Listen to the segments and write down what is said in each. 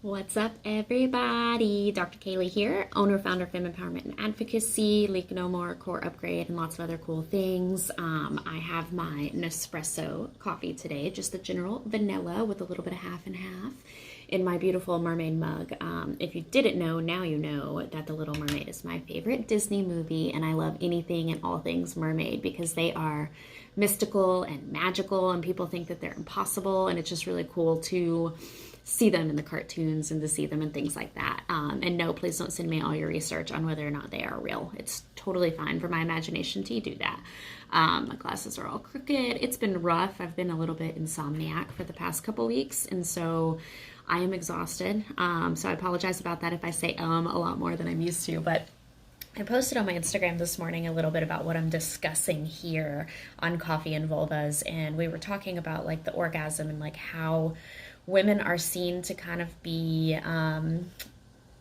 What's up, everybody? Dr. Kaylee here, owner, founder of Femme Empowerment and Advocacy, Leak No More, Core Upgrade, and lots of other cool things. I have my Nespresso coffee today, just the general vanilla with a little bit of half and half in my beautiful mermaid mug. If you didn't know, now you know that The Little Mermaid is my favorite Disney movie, and I love anything and all things mermaid because they are mystical and magical, and people think that they're impossible, and it's just really cool to see them in the cartoons and to see them and things like that. And no, please don't send me all your research on whether or not they are real. It's totally fine for my imagination to do that. My glasses are all crooked. It's been rough. I've been a little bit insomniac for the past couple weeks, and so I am exhausted. So I apologize about that if I say a lot more than I'm used to, but I posted on my Instagram this morning a little bit about what I'm discussing here on Coffee and Vulvas, and we were talking about like the orgasm and like how women are seen to kind of be,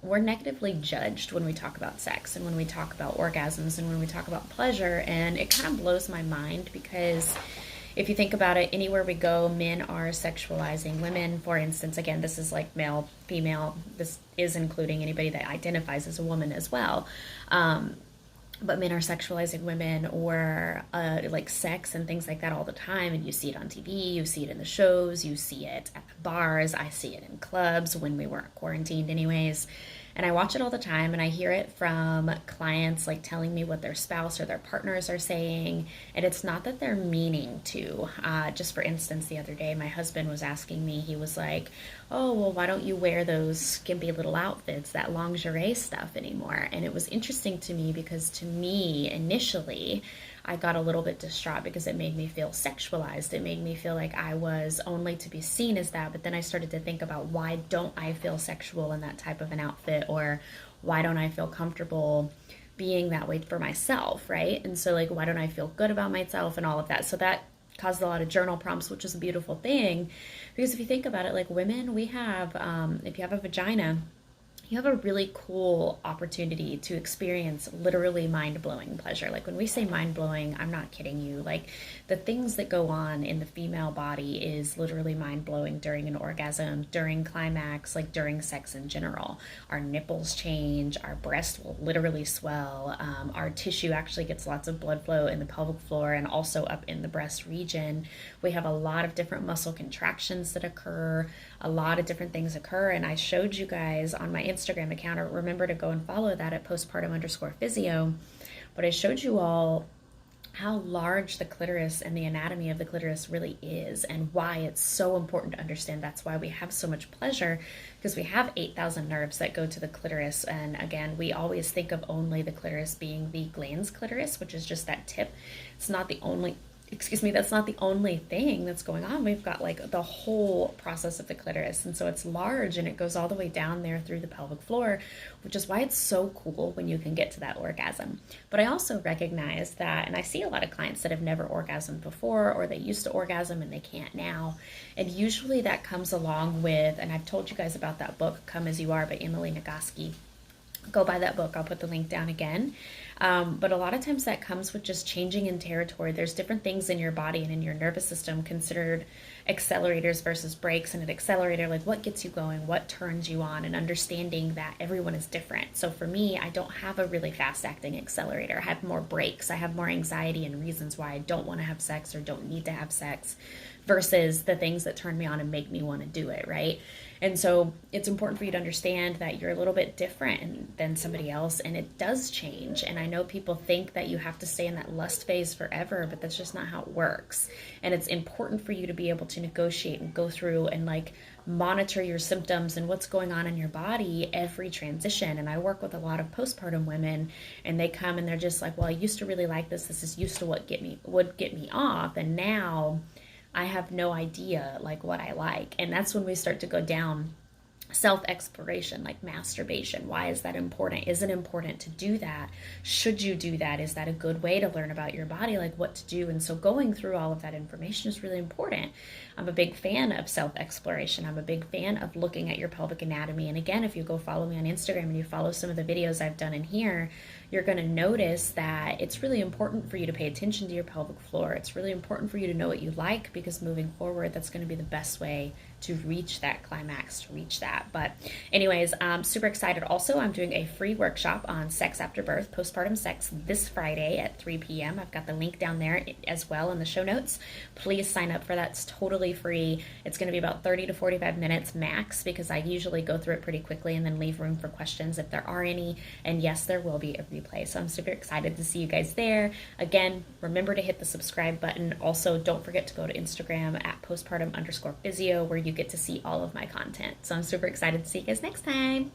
we're negatively judged when we talk about sex and when we talk about orgasms and when we talk about pleasure, and it kind of blows my mind because if you think about it, anywhere we go, men are sexualizing women. For instance, again, this is like male, female. This is including anybody that identifies as a woman as well. But men are sexualizing women or like sex and things like that all the time. And you see it on TV, you see it in the shows, you see it at the bars. I see it in clubs when we weren't quarantined anyways. And I watch it all the time, and I hear it from clients like telling me what their spouse or their partners are saying. And it's not that they're meaning to. Just for instance, the other day, my husband was asking me, he was like, oh, well, why don't you wear those skimpy little outfits, that lingerie stuff anymore? And it was interesting to me because to me, initially, I got a little bit distraught because it made me feel sexualized. It made me feel like I was only to be seen as that. But then I started to think about, why don't I feel sexual in that type of an outfit? Or why don't I feel comfortable being that way for myself, right? And so like, why don't I feel good about myself and all of that? So that caused a lot of journal prompts, which is a beautiful thing. Because if you think about it, like women, we have, if you have a vagina, you have a really cool opportunity to experience literally mind-blowing pleasure. Like when we say mind-blowing, I'm not kidding you. Like the things that go on in the female body is literally mind-blowing during an orgasm, during climax, like during sex in general. Our nipples change, our breast will literally swell, our tissue actually gets lots of blood flow in the pelvic floor and also up in the breast region. We have a lot of different muscle contractions that occur, a lot of different things occur, and I showed you guys on my Instagram account, or remember to go and follow that at postpartum_physio, but I showed you all how large the clitoris and the anatomy of the clitoris really is and why it's so important to understand. That's why we have so much pleasure, because we have 8,000 nerves that go to the clitoris. And again, we always think of only the clitoris being the glans clitoris, which is just that tip. It's not the only that's not the only thing that's going on. We've got like the whole process of the clitoris. And so it's large and it goes all the way down there through the pelvic floor, which is why it's so cool when you can get to that orgasm. But I also recognize that, and I see a lot of clients that have never orgasmed before, or they used to orgasm and they can't now. And usually that comes along with, and I've told you guys about that book, Come As You Are by Emily Nagoski. Go buy that book. I'll put the link down again. But a lot of times that comes with just changing in territory. There's different things in your body and in your nervous system considered accelerators versus brakes. And an accelerator, like what gets you going, what turns you on, and understanding that everyone is different. So for me, I don't have a really fast acting accelerator. I have more brakes. I have more anxiety and reasons why I don't want to have sex or don't need to have sex versus the things that turn me on and make me want to do it, right? And so it's important for you to understand that you're a little bit different than somebody else, and it does change. And I know people think that you have to stay in that lust phase forever, but that's just not how it works. And it's important for you to be able to negotiate and go through and like monitor your symptoms and what's going on in your body every transition. And I work with a lot of postpartum women, and they come and they're just like, well, I used to really like this. This is used to what would get me off, and now I have no idea like what I like. And that's when we start to go down self-exploration, like masturbation. Why is that important? Is it important to do that? Should you do that? Is that a good way to learn about your body, like what to do? And so going through all of that information is really important. I'm a big fan of self-exploration. I'm a big fan of looking at your pelvic anatomy. And again, if you go follow me on Instagram and you follow some of the videos I've done in here, you're going to notice that it's really important for you to pay attention to your pelvic floor. It's really important for you to know what you like, because moving forward, that's going to be the best way to reach that climax, to reach that. But anyways, I'm super excited. Also, I'm doing a free workshop on sex after birth, postpartum sex, this Friday at 3 p.m. I've got the link down there as well in the show notes. Please sign up for that. It's totally free. It's going to be about 30 to 45 minutes max, because I usually go through it pretty quickly and then leave room for questions if there are any. And yes, there will be a replay. So I'm super excited to see you guys there. Again, remember to hit the subscribe button. Also, don't forget to go to Instagram at postpartum_physio, where you get to see all of my content. So I'm super excited to see you guys next time.